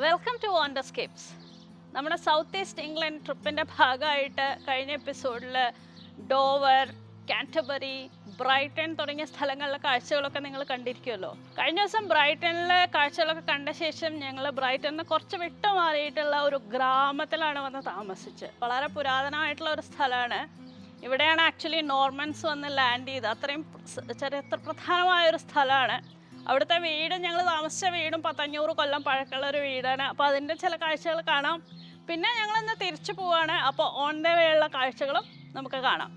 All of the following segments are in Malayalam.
Welcome to വണ്ടർസ്കേപ്സ്. നമ്മുടെ സൗത്ത് ഈസ്റ്റ് ഇംഗ്ലണ്ട് ട്രിപ്പിൻ്റെ ഭാഗമായിട്ട് കഴിഞ്ഞ എപ്പിസോഡിൽ ഡോവർ, കാൻറ്റർബറി, ബ്രൈറ്റൺ തുടങ്ങിയ സ്ഥലങ്ങളിലെ കാഴ്ചകളൊക്കെ നിങ്ങൾ കണ്ടിരിക്കുമല്ലോ. കഴിഞ്ഞ ദിവസം ബ്രൈറ്റണിലെ കാഴ്ചകളൊക്കെ കണ്ട ശേഷം ഞങ്ങൾ ബ്രൈറ്റണിന് കുറച്ച് വിട്ടു മാറിയിട്ടുള്ള ഒരു ഗ്രാമത്തിലാണ് വന്ന് താമസിച്ചത്. വളരെ പുരാതനമായിട്ടുള്ള ഒരു സ്ഥലമാണ്. ഇവിടെയാണ് ആക്ച്വലി നോർമൻസ് വന്ന് ലാൻഡ് ചെയ്ത്. അത്രയും ചരിത്ര പ്രധാനമായൊരു സ്ഥലമാണ്. അവിടുത്തെ വീട്, ഞങ്ങൾ താമസിച്ച വീടും 500 കൊല്ലം പഴക്കമുള്ള ഒരു വീടാണ്. അപ്പോൾ അതിൻ്റെ ചില കാഴ്ചകൾ കാണാം. പിന്നെ ഞങ്ങളിന്ന് തിരിച്ചു പോവാണ്. അപ്പോൾ ഓൺ ദ വേ ഉള്ള കാഴ്ചകളും നമുക്ക് കാണാം.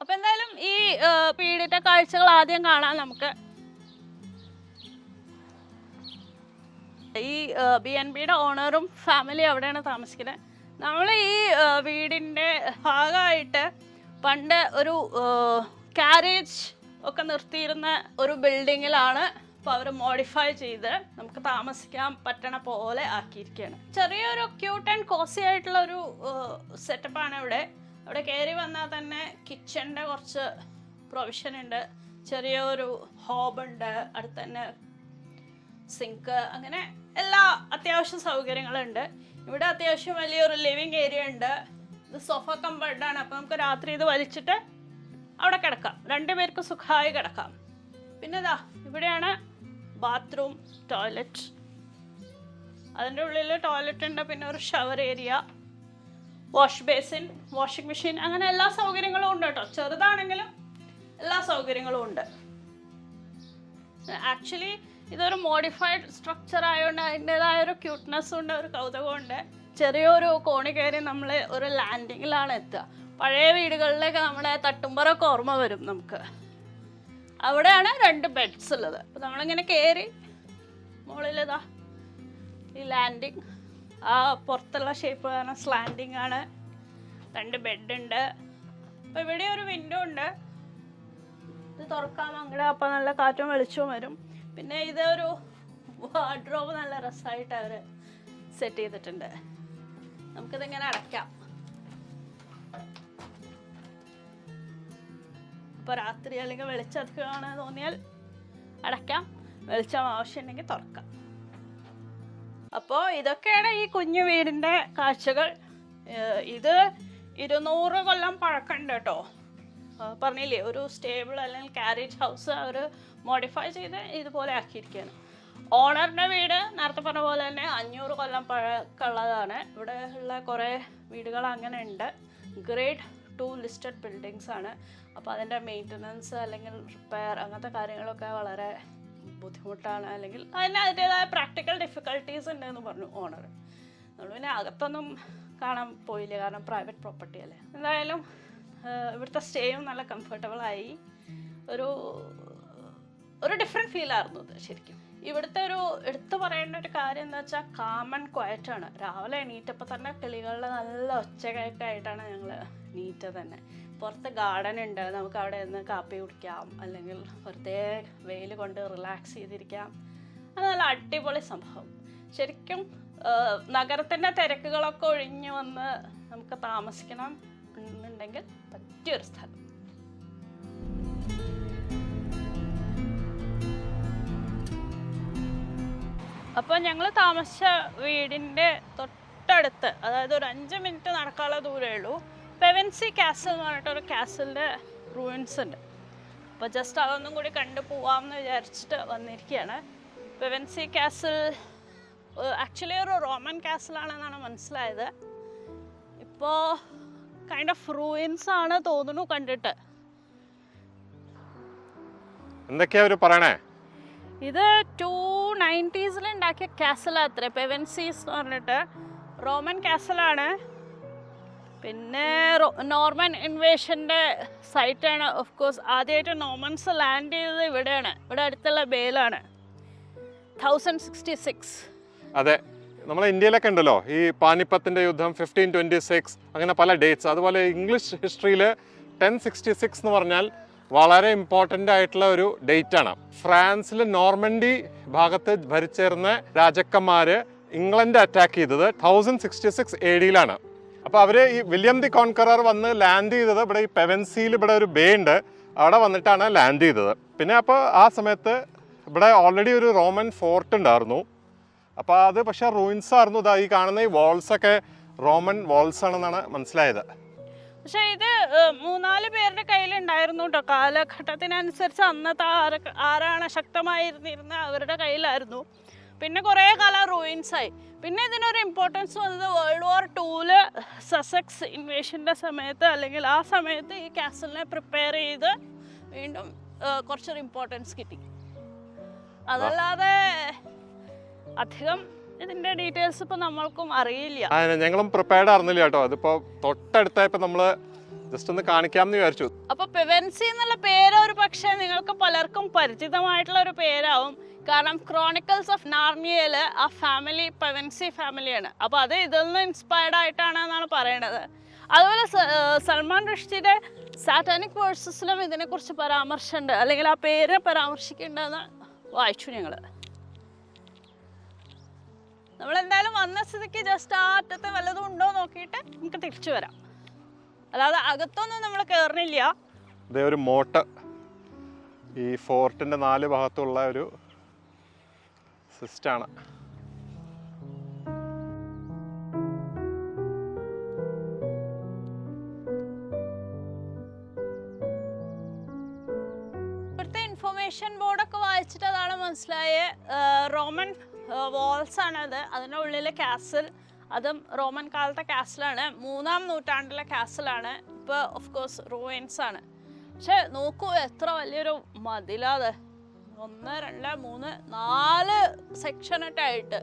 അപ്പോൾ എന്തായാലും ഈ വീടിൻ്റെ കാഴ്ചകൾ ആദ്യം കാണാം നമുക്ക്. ഈ B&Bയുടെ ഓണറും ഫാമിലി അവിടെയാണ് താമസിക്കുന്നത്. നമ്മൾ ഈ വീടിൻ്റെ ഭാഗമായിട്ട് പണ്ട് ഒരു കാരേജ് ഒക്കെ നിർത്തിയിരുന്ന ഒരു ബിൽഡിങ്ങിലാണ് ഇപ്പോൾ അവർ മോഡിഫൈ ചെയ്ത് നമുക്ക് താമസിക്കാൻ പറ്റണ പോലെ ആക്കിയിരിക്കുകയാണ്. ചെറിയൊരു ക്യൂട്ട് ആൻഡ് കോസി ആയിട്ടുള്ള ഒരു സെറ്റപ്പാണ് ഇവിടെ. അവിടെ കയറി വന്നാൽ തന്നെ കിച്ചണിൻ്റെ കുറച്ച് പ്രൊവിഷൻ ഉണ്ട്. ചെറിയൊരു ഹോബുണ്ട്, അടുത്ത് തന്നെ സിങ്ക്, അങ്ങനെ എല്ലാ അത്യാവശ്യ സൗകര്യങ്ങളുണ്ട്. ഇവിടെ അത്യാവശ്യം വലിയൊരു ലിവിങ് ഏരിയ ഉണ്ട്. ഇത് സോഫ കം ബെഡാണ്. അപ്പോൾ നമുക്ക് രാത്രി ഇത് വലിച്ചിട്ട് അവിടെ കിടക്കാം, രണ്ടുപേർക്ക് സുഖമായി കിടക്കാം. പിന്നെ ഇതാ ഇവിടെയാണ് ബാത്റൂം, ടോയ്ലറ്റ്. അതിൻ്റെ ഉള്ളിൽ ടോയ്ലറ്റ് ഉണ്ട്, പിന്നെ ഒരു shower area, wash basin, washing machine, അങ്ങനെ എല്ലാ സൗകര്യങ്ങളും ഉണ്ട് കേട്ടോ. ചെറുതാണെങ്കിലും എല്ലാ സൗകര്യങ്ങളും ഉണ്ട്. ആക്ച്വലി ഇതൊരു മോഡിഫൈഡ് സ്ട്രക്ചർ ആയതുകൊണ്ട് അതിൻ്റെതായ ഒരു ക്യൂട്ട്നെസ്സും ഉണ്ട്, ഒരു കൗതുകമുണ്ട്. ചെറിയൊരു കോണി കയറി നമ്മൾ ഒരു ലാൻഡിങ്ങിലാണ് എത്തുക. പഴയ വീടുകളിലേക്ക് നമ്മുടെ തട്ടുമ്പറൊക്കെ ഓർമ്മ വരും നമുക്ക്. അവിടെയാണ് 2 ബെഡ്സ് ഉള്ളത്. അപ്പോൾ നമ്മളിങ്ങനെ കയറി മുകളിലിതാ ഈ ലാൻഡിങ്, ആ പുറത്തുള്ള ഷേപ്പ് കാരണം സ്ലാൻഡിങ് ആണ്. 2 ബെഡുണ്ട്. അപ്പോൾ ഇവിടെ ഒരു വിൻഡോ ഉണ്ട്, ഇത് തുറക്കാം അങ്ങോട്ട്. അപ്പോൾ നല്ല കാറ്റും വെളിച്ചവും വരും. പിന്നെ ഇതൊരു വാർഡ്രോബ് നല്ല രസമായിട്ട് അവർ സെറ്റ് ചെയ്തിട്ടുണ്ട്. നമുക്കിതിങ്ങനെ അടയ്ക്കാം. അപ്പോൾ രാത്രി അല്ലെങ്കിൽ വെളിച്ചം അധികമാണ് തോന്നിയാൽ അടയ്ക്കാം, വെളിച്ചം ആവശ്യമുണ്ടെങ്കിൽ തുറക്കാം. അപ്പോൾ ഇതൊക്കെയാണ് ഈ കുഞ്ഞു വീടിൻ്റെ കാഴ്ചകൾ. ഇത് 200 കൊല്ലം പഴക്കമുണ്ട് കേട്ടോ. പറഞ്ഞില്ലേ, ഒരു സ്റ്റേബിൾ അല്ലെങ്കിൽ കാരേജ് ഹൗസ് അവർ മോഡിഫൈ ചെയ്ത് ഇതുപോലെ ആക്കിയിരിക്കുകയാണ്. ഓണറിൻ്റെ വീട് നേരത്തെ പറഞ്ഞ പോലെ തന്നെ 500 കൊല്ലം പഴക്കമുള്ളതാണ്. ഇവിടെ ഉള്ള കുറേ വീടുകൾ അങ്ങനെ ഉണ്ട്. ഗ്രേഡ് 2 ലിസ്റ്റഡ് ബിൽഡിങ്സ് ആണ്. അപ്പോൾ അതിൻ്റെ മെയിൻ്റനൻസ് അല്ലെങ്കിൽ റിപ്പയർ അങ്ങനത്തെ കാര്യങ്ങളൊക്കെ വളരെ ബുദ്ധിമുട്ടാണ്, അല്ലെങ്കിൽ അതിന് അതിൻ്റേതായ പ്രാക്ടിക്കൽ ഡിഫിക്കൽട്ടീസ് ഉണ്ടെന്ന് പറഞ്ഞു ഓണർ. നമ്മൾ പിന്നെ അകത്തൊന്നും കാണാൻ പോയില്ല, കാരണം പ്രൈവറ്റ് പ്രോപ്പർട്ടി അല്ലേ. എന്തായാലും ഇവിടുത്തെ സ്റ്റേയും നല്ല കംഫർട്ടബിളായി. ഒരു ഡിഫറെൻറ്റ് ഫീലായിരുന്നു ഇത് ശരിക്കും. ഇവിടുത്തെ ഒരു എടുത്തു പറയേണ്ട ഒരു കാര്യം എന്താ വെച്ചാൽ കാം ആൻഡ് ക്വയറ്റാണ്. രാവിലെ എണീറ്റപ്പോൾ തന്നെ കിളികളുടെ നല്ല ഒച്ചയൊക്കെയായിട്ടാണ് ഞങ്ങൾ എണീറ്റത് തന്നെ. പുറത്ത് ഗാർഡൻ ഉണ്ട്, നമുക്ക് അവിടെ നിന്ന് കാപ്പി കുടിക്കാം, അല്ലെങ്കിൽ വെറുതെ വെയിൽ കൊണ്ട് റിലാക്സ് ചെയ്തിരിക്കാം. അത് നല്ല അടിപൊളി സംഭവം ശരിക്കും. നഗരത്തിൻ്റെ തിരക്കുകളൊക്കെ ഒഴിഞ്ഞു വന്ന് നമുക്ക് താമസിക്കണം എന്നുണ്ടെങ്കിൽ പറ്റിയൊരു സ്ഥലം. അപ്പോൾ ഞങ്ങൾ താമസിച്ച വീടിൻ്റെ തൊട്ടടുത്ത്, അതായത് ഒരു 5 മിനിറ്റ് നടക്കാനുള്ള ദൂരമേ ഉള്ളൂ, പെവൻസി കാസിൽ എന്ന് പറഞ്ഞിട്ടൊരു കാസിലിൻ്റെ റൂയിൻസ് ഉണ്ട്. അപ്പോൾ ജസ്റ്റ് അതൊന്നും കൂടി കണ്ടു പോവാമെന്ന് വിചാരിച്ചിട്ട് വന്നിരിക്കുകയാണ്. പെവൻസി കാസിൽ ആക്ച്വലി ഒരു റോമൻ കാസിലാണെന്നാണ് മനസ്സിലായത്. ഇപ്പോൾ കൈൻഡ് ഓഫ് റൂയിൻസ് ആണ് തോന്നുന്നു കണ്ടിട്ട്. എന്തൊക്കെയാ അവർ പറയണേ? ഇത് 290s ഉണ്ടാക്കിയ കാസലാണ് അത്ര. പെവൻസീസ് എന്ന് പറഞ്ഞിട്ട് റോമൻ കാസലാണ്. പിന്നെ നോർമൻ ഇൻവേഷൻ്റെ സൈറ്റാണ്. ഓഫ് കോഴ്സ് ആദ്യമായിട്ട് നോർമൻസ് ലാൻഡ് ചെയ്തത് ഇവിടെയാണ്, ഇവിടെ അടുത്തുള്ള ബേലാണ്. 1066. അതെ, നമ്മളെ ഇന്ത്യയിലൊക്കെ ഉണ്ടല്ലോ ഈ പാനിപ്പത്തിൻ്റെ യുദ്ധം, 1526, അങ്ങനെ പല ഡേറ്റ്സ്. അതുപോലെ ഇംഗ്ലീഷ് ഹിസ്റ്ററിയിൽ 1066 എന്ന് പറഞ്ഞാൽ വളരെ ഇമ്പോർട്ടൻ്റ് ആയിട്ടുള്ള ഒരു ഡേറ്റ് ആണ്. ഫ്രാൻസിൽ നോർമൻഡി ഭാഗത്ത് ഭരിച്ചിരുന്ന രാജാക്കന്മാർ ഇംഗ്ലണ്ട് അറ്റാക്ക് ചെയ്തത് 1066 AD യിലാണ്. അപ്പോൾ അവർ ഈ വില്യം ദി കോൺകറർ വന്ന് ലാൻഡ് ചെയ്തത് ഇവിടെ ഈ പെവൻസിയിൽ ഇവിടെ ഒരു ബേ ഉണ്ട്, അവിടെ വന്നിട്ടാണ് ലാൻഡ് ചെയ്തത്. പിന്നെ അപ്പോൾ ആ സമയത്ത് ഇവിടെ ഓൾറെഡി ഒരു റോമൻ ഫോർട്ട് ഉണ്ടായിരുന്നു. അപ്പോൾ അത് പക്ഷേ റൂയിൻസ് ആയിരുന്നു. ഇതാ ഈ കാണുന്ന ഈ വാൾസൊക്കെ റോമൻ വാൾസ് ആണെന്നാണ് മനസ്സിലായത്. പക്ഷെ ഇത് 3-4 പേരുടെ കയ്യിലുണ്ടായിരുന്നു കേട്ടോ. കാലഘട്ടത്തിനനുസരിച്ച് അന്നത്തെ ആരാണ് ശക്തമായിരുന്നിരുന്ന അവരുടെ കയ്യിലായിരുന്നു. പിന്നെ കുറേ കാലം റൂയിൻസായി. പിന്നെ ഇതിനൊരു ഇമ്പോർട്ടൻസ് വന്നത് World War II സസെക്സ് ഇൻവേഷൻ്റെ സമയത്ത്, അല്ലെങ്കിൽ ആ സമയത്ത് ഈ കാസലിനെ പ്രിപ്പയർ ചെയ്ത് വീണ്ടും കുറച്ചൊരു ഇമ്പോർട്ടൻസ് കിട്ടി. അതല്ലാതെ അധികം ഇതിൻ്റെ ഡീറ്റെയിൽസ് ഇപ്പോൾ നമ്മൾക്കും അറിയില്ല. ഞങ്ങളും പ്രിപ്പയർഡ് ആയിരുന്നില്ല കേട്ടോ. അതിപ്പോൾ തൊട്ടടുത്തായപ്പോൾ നമ്മൾ ജസ്റ്റ് ഒന്ന് കാണിക്കാമെന്ന് വിചാരിച്ചു. അപ്പോൾ പെവൻസി എന്നുള്ള പേര് ഒരു പക്ഷേ നിങ്ങൾക്ക് പലർക്കും പരിചിതമായിട്ടുള്ള ഒരു പേരാവും. കാരണം ക്രോണിക്കിൾസ് ഓഫ് നാർണിയയിൽ ആ ഫാമിലി പെവൻസി ഫാമിലിയാണ്. അപ്പോൾ അത് ഇതിൽ നിന്ന് ഇൻസ്പയർഡ് ആയിട്ടാണ് എന്നാണ് പറയണത്. അതുപോലെ സൽമാൻ റുഷ്ദിയുടെ സാറ്റാനിക് വേഴ്സസിലും ഇതിനെക്കുറിച്ച് പരാമർശമുണ്ട്, അല്ലെങ്കിൽ ആ പേര് പരാമർശിക്കേണ്ടതെന്ന് വായിച്ചു ഞങ്ങൾ. നമ്മളെന്തായാലും വന്ന സ്ഥിതിക്ക് ജസ്റ്റ് ആ അറ്റത്ത് വല്ലതും ഉണ്ടോ നോക്കിയിട്ട് നമുക്ക് തിരിച്ചു വരാം. അല്ലാതെ അകത്തൊന്നും നമ്മൾ കയറുന്നില്ല. ഇതേ ഒരു മോട്ട് ഈ ഫോർട്ടിൻ്റെ 4 ഭാഗത്തുള്ള ഒരു സിസ്റ്റാണ്. ഇവിടുത്തെ ഇൻഫർമേഷൻ ബോർഡൊക്കെ വായിച്ചിട്ട് അതാണ് മനസ്സിലായ റോമൻ വാൾസ് ആണത്. അതിൻ്റെ ഉള്ളിൽ കാസിൽ, അതും റോമൻ കാലത്തെ കാസിലാണ്. 3-ാം നൂറ്റാണ്ടിലെ കാസിലാണ്. ഇപ്പോൾ ഓഫ് കോഴ്സ് റൂയിൻസ് ആണ്. പക്ഷെ നോക്കൂ എത്ര വലിയൊരു മതിലാത്. 1, 2, 3, 4 സെക്ഷനായിട്ട്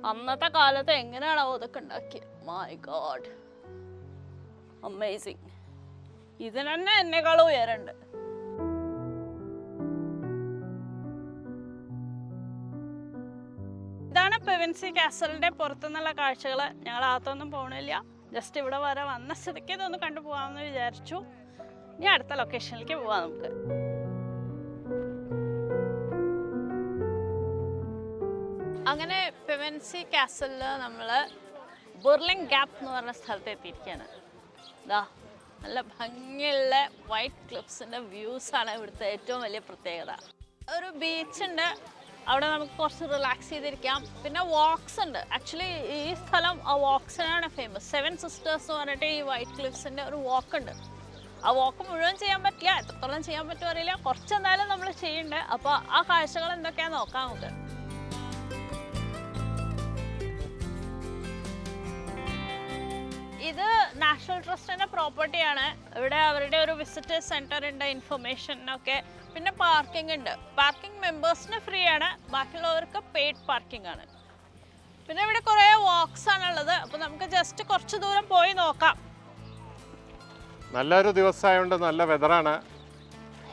അന്നത്തെ കാലത്ത് എങ്ങനെയാണോ ഇതൊക്കെ ഉണ്ടാക്കിയത്. My God, amazing. ഇതിന് തന്നെ എന്നെക്കാളും ഉയരണ്ട്. ഇതാണ് പെവൻസി കാസലിൻ്റെ പുറത്തുനിന്നുള്ള കാഴ്ചകൾ. ഞങ്ങൾ അകത്തൊന്നും പോകണില്ല, ജസ്റ്റ് ഇവിടെ വരെ വന്ന സ്ഥിതിക്ക് ഇതൊന്ന് കണ്ടുപോകാമെന്ന് വിചാരിച്ചു. ഇനി അടുത്ത ലൊക്കേഷനിലേക്ക് പോവാം നമുക്ക്. അങ്ങനെ പെവൻസി കാസലിൽ നമ്മൾ ബുർലിംഗ് ഗ്യാപ്പ് എന്ന് പറഞ്ഞ സ്ഥലത്ത് എത്തിയിരിക്കുകയാണ്. ഇതാ നല്ല ഭംഗിയുള്ള വൈറ്റ് ക്ലിഫ്സിൻ്റെ വ്യൂസാണ് ഇവിടുത്തെ ഏറ്റവും വലിയ പ്രത്യേകത. ഒരു ബീച്ചുണ്ട്, അവിടെ നമുക്ക് കുറച്ച് റിലാക്സ് ചെയ്തിരിക്കാം. പിന്നെ വാക്സ് ഉണ്ട്. ആക്ച്വലി ഈ സ്ഥലം ആ വാക്സിനാണ് ഫേമസ്. 7 സിസ്റ്റേഴ്സ് എന്ന് പറഞ്ഞിട്ട് ഈ വൈറ്റ് ക്ലിഫ്സിൻ്റെ ഒരു വാക്ക് ഉണ്ട്. ആ വാക്ക് മുഴുവൻ ചെയ്യാൻ പറ്റില്ല, എത്രത്തോളം ചെയ്യാൻ പറ്റുമോ അറിയില്ല. കുറച്ചെന്തായാലും നമ്മൾ ചെയ്യണ്ടേ. അപ്പോൾ ആ കാഴ്ചകൾ എന്തൊക്കെയാണെന്ന് നോക്കാം നമുക്ക്. ഇത് നാഷണൽ ട്രസ്റ്റിൻ്റെ പ്രോപ്പർട്ടിയാണ്. ഇവിടെ അവരുടെ ഒരു വിസിറ്റേഴ്സ് സെൻറ്റർ ഉണ്ട്, ഇൻഫർമേഷനൊക്കെ. പിന്നെ പാർക്കിംഗ് ഉണ്ട്. പാർക്കിംഗ് മെമ്പേഴ്സിന് ഫ്രീ ആണ്, ബാക്കിയുള്ളവർക്ക് പെയ്ഡ് പാർക്കിംഗ് ആണ്. പിന്നെ ഇവിടെ കുറേ വാക്സ് ആണുള്ളത്. അപ്പോൾ നമുക്ക് ജസ്റ്റ് കുറച്ച് ദൂരം പോയി നോക്കാം. നല്ലൊരു ദിവസമായതുകൊണ്ട് നല്ല വെതറാണ്,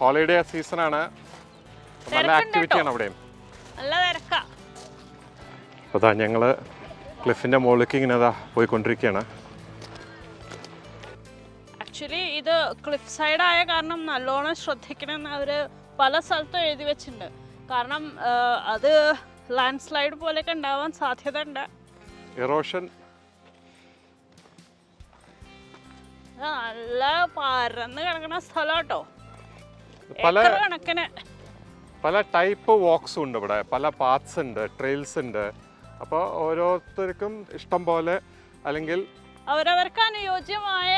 ഹോളിഡേ സീസണാണ്, നല്ല ആക്ടിവിറ്റിയാണ് അവിടെ. നല്ല തിരക്കാ. അതാ ഞങ്ങൾ ക്ലിഫിൻ്റെ മുകളിലേക്ക് ഇങ്ങനെ അതാ പോയിക്കൊണ്ടിരിക്കുകയാണ്. ആക്ച്വലി ഇത് ക്ലിഫ് സൈഡ് ആയ കാരണം നല്ലോണം ശ്രദ്ധിക്കണമെന്ന് അവർ പല സ്ഥലത്തും എഴുതി വെച്ചിട്ടുണ്ട്. കാരണം അത് ലാൻഡ് സ്ലൈഡ് പോലെയൊക്കെ ഉണ്ടാവാൻ സാധ്യത ഉണ്ട്. ഇറോഷൻ നല്ല പരന്ന് കിടക്കുന്ന സ്ഥലം കേട്ടോ. കണക്കിന് പല ടൈപ്പ് വാക്സും ഉണ്ട് ഇവിടെ, പല പാത്സ് ഉണ്ട്, ട്രെയിൽസ് ഉണ്ട്. അപ്പോൾ ഓരോരുത്തർക്കും ഇഷ്ടം പോലെ അല്ലെങ്കിൽ അവരവർക്ക് അനുയോജ്യമായ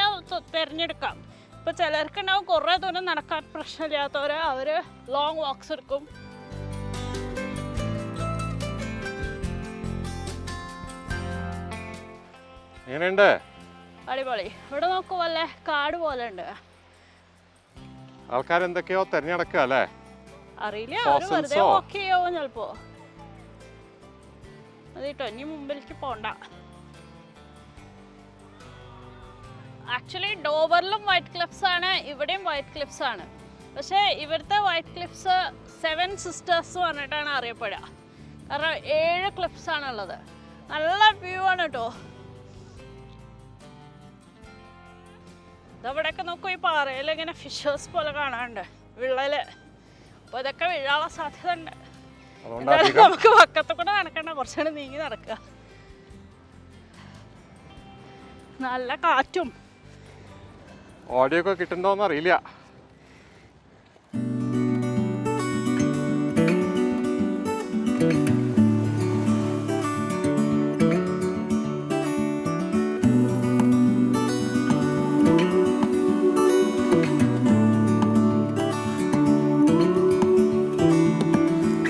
തിരഞ്ഞെടുക്കാം. ഇപ്പോൾ ചിലർക്കുണ്ടാവും കുറേ ദൂരം നടക്കാൻ പ്രശ്നമില്ലാത്തവർ, അവർ ലോങ് വാക്സ് എടുക്കും. എങ്ങനെയുണ്ട്? അടിപൊളി. ഇവിടെ നോക്കുമല്ലേ കാട് പോലെ ഉണ്ട്. ആൾക്കാരെന്തൊക്കെയോ തിരഞ്ഞെടുക്കുക അല്ലേ? അറിയില്ല, അവർ വെറുതെ വാക്ക് ചെയ്യാവും ചിലപ്പോ. അത് കേട്ടോ, ഇനി മുമ്പിലേക്ക് പോണ്ട. ആക്ച്വലി ഡോവറിലും വൈറ്റ് ക്ലിഫ്സ് ആണ്, ഇവിടെയും വൈറ്റ് ക്ലിഫ്സ് ആണ്. പക്ഷേ ഇവിടുത്തെ വൈറ്റ് ക്ലിഫ്സ് 7 സിസ്റ്റേഴ്സ് പറഞ്ഞിട്ടാണ് അറിയപ്പെടുക. കാരണം 7 ക്ലിഫ്സ് ആണുള്ളത്. നല്ല വ്യൂ ആണ് കേട്ടോ. ഇതവിടെയൊക്കെ നോക്കൂ, ഈ പാറയിൽ ഇങ്ങനെ ഫിഷേഴ്സ് പോലെ കാണാനുണ്ട് വിള്ളല്. അപ്പോൾ ഇതൊക്കെ വീഴാനുള്ള സാധ്യത ഉണ്ട്. അതുകൊണ്ട് അധികം നമുക്ക് പക്കത്തെ കൂടെ നടക്കണ്ട, കുറച്ചുകൂടെ നീങ്ങി നടക്കുക. നല്ല കാറ്റും. ഓഡിയോ ഒക്കെ കിട്ടുന്നുണ്ടോന്ന് അറിയില്ല.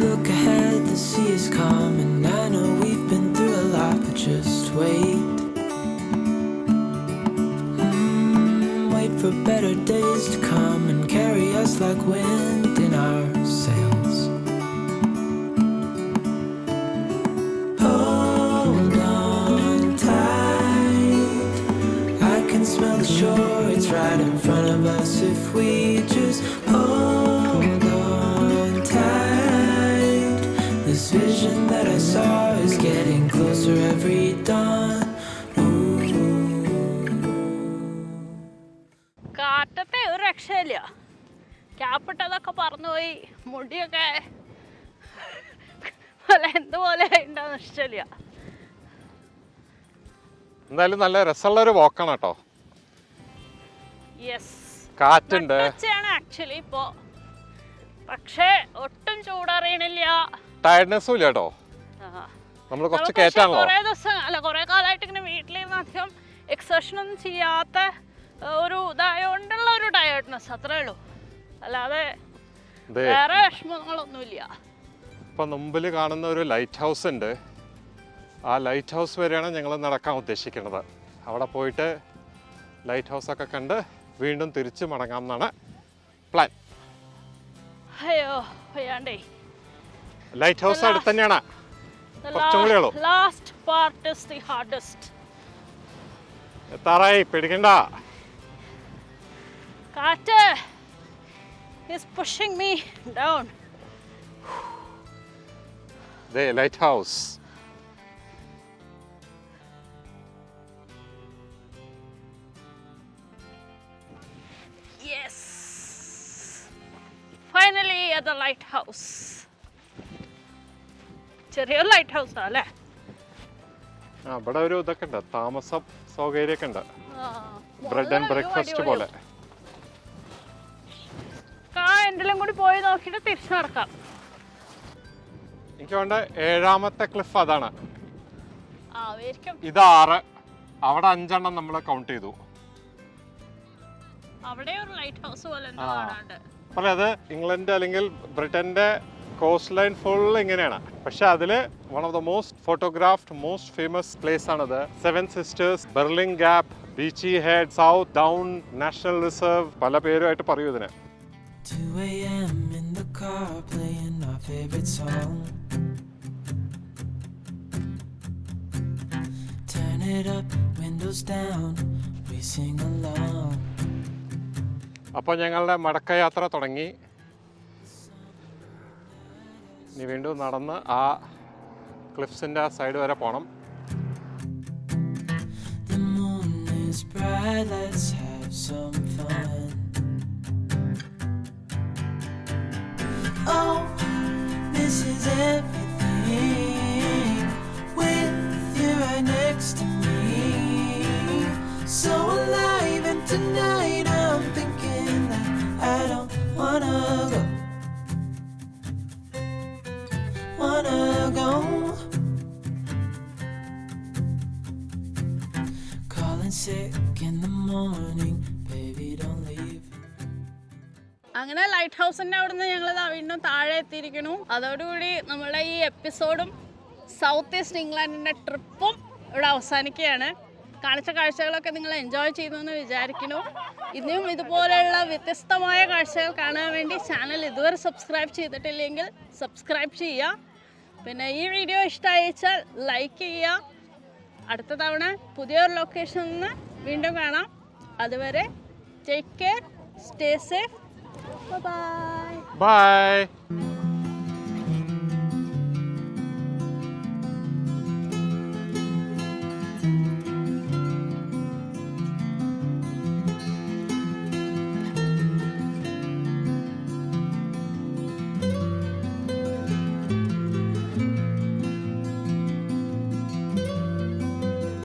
Look ahead, the sea is calm, and I know we've been through a lot, but just wait. Wait for better days to come and carry us like wind in our sails. Hold on tight, I can smell the shore, it's right in front of us if we just hold on tight. This vision that I saw is getting closer every dawn. കാറ്റത്തെ ഒരു രക്ഷയില്ല. ക്യാപ്പിട്ടതൊക്കെ പറന്നുപോയി, മുടിയൊക്കെ എന്തുപോലെ ഉണ്ടാകുന്ന ഇഷ്ടമില്ല. എന്തായാലും നല്ല രസമുള്ള ഒരു വാക്കാണ് കേട്ടോ. യെസ്, കാറ്റുണ്ട്. ആക്ച്വലി ഇപ്പോ, പക്ഷേ ഒട്ടും ചൂടറിയണില്ല, ടയർഡ്നെസ്സും ഇല്ല കേട്ടോ. നമ്മൾ കുറച്ച് കയറ്റാണല്ലോ. കുറെ ദിവസം അല്ല, കുറെ കാലമായിട്ട് ഇങ്ങനെ വീട്ടിലിരുന്ന് അധികം എക്സർഷൻ ഒന്നും ചെയ്യാത്ത ഒരു ഇതായോണ്ടുള്ള ഒരു ടയർഡ്നെസ്, അത്രേ ഉള്ളൂ. അല്ലാതെ വേറെ വിഷമങ്ങളൊന്നുമില്ല. ഇപ്പൊ മുമ്പിൽ കാണുന്ന ഒരു ലൈറ്റ് ഹൗസ് ഉണ്ട്. ആ ലൈറ്റ് ഹൗസ് വരെയാണ് ഞങ്ങൾ നടക്കാൻ ഉദ്ദേശിക്കുന്നത്. അവിടെ പോയിട്ട് ലൈറ്റ് ഹൗസ് ഒക്കെ കണ്ട് വീണ്ടും തിരിച്ചു മടങ്ങാം എന്നാണ് പ്ലാൻ. അയ്യോ വയ്യാണ്ടേ. ലൈറ്റ് ഹൗസ് അടുത്ത് തന്നെയാണ്, കുറച്ചും കൂടെ ഉള്ളൂ. Last part is the hardest. എത്താറായി, പേടിക്കണ്ട. കാറ്റ് is pushing me down. ദേ lighthouse. Yes, finally at the lighthouse. ചെറിയൊരു ലൈറ്റ് ഹൗസ് അല്ലേ? ഇവിടെ ഒരു ഇതൊക്കെ ഉണ്ട്, താമസ സൗകര്യമൊക്കെ ഉണ്ട്. ബ്രെഡ് ആൻഡ് ബ്രേക്ക്ഫാസ്റ്റ് പോലെ. എന്തെല്ലാം കൂടി പോയി നോക്കിയിട്ട് തിരിച്ചു നടക്കാം. എനിക്ക് വേണ്ട 7ാമത്തെ ക്ലിഫ് അതാണ്. ഇത് 6, അവിടെ 5 നമ്മൾ കൗണ്ട് ചെയ്തു. അവിടെ ഒരു ലൈറ്റ് ഹൗസ് പോലെ കാണാണ്ട്. അത് ഇംഗ്ലണ്ട് അല്ലെങ്കിൽ ബ്രിട്ടന്റെ കോസ്റ്റ് ലൈൻ ഫുൾ ഇങ്ങനെയാണ്. പക്ഷെ അതില് one of the most photographed most famous place ആണത്. 7 sisters, Birling gap, Beachy head, South Downs National Reserve, പല പേരുമായിട്ട് പറയൂ ഇതിന്. 2 a.m. in the car playing our favorite song. Turn it up, windows down, we sing along. അപ്പോൾ ഞങ്ങളുടെ മടക്കയാത്ര തുടങ്ങി. ഇനി വീണ്ടും നടന്ന് ആ ക്ലിഫ്സിൻ്റെ സൈഡ് വരെ പോകണം. The moon is bright, let's have some fun. Oh, this is everything with you right next to me. So alive, and tonight I'm thinking that I don't wanna go. Calling sick in the morning, baby don't leave. അങ്ങനെ ലൈറ്റ് ഹൗസിന്റെ അവിടുന്ന് ഞങ്ങൾ വീണ്ടും താഴെ എത്തിയിരിക്കുന്നു. അതോടുകൂടി നമ്മളുടെ ഈ എപ്പിസോഡും സൗത്ത് ഈസ്റ്റ് ഇംഗ്ലണ്ടിന്റെ ട്രിപ്പും ഇവിടെ അവസാനിക്കുകയാണ്. കാണിച്ച കാഴ്ചകളൊക്കെ നിങ്ങൾ എൻജോയ് ചെയ്തു എന്ന് വിചാരിക്കുന്നു. ഇനിയും ഇതുപോലെയുള്ള വ്യത്യസ്തമായ കാഴ്ചകൾ കാണാൻ വേണ്ടി ചാനൽ ഇതുവരെ സബ്സ്ക്രൈബ് ചെയ്തിട്ടില്ലെങ്കിൽ സബ്സ്ക്രൈബ് ചെയ്യുക. പിന്നെ ഈ വീഡിയോ ഇഷ്ടമായിച്ചാൽ ലൈക്ക് ചെയ്യുക. അടുത്ത തവണ പുതിയൊരു ലൊക്കേഷനിൽ നിന്ന് വീണ്ടും കാണാം. അതുവരെ take care, stay safe, bye. By.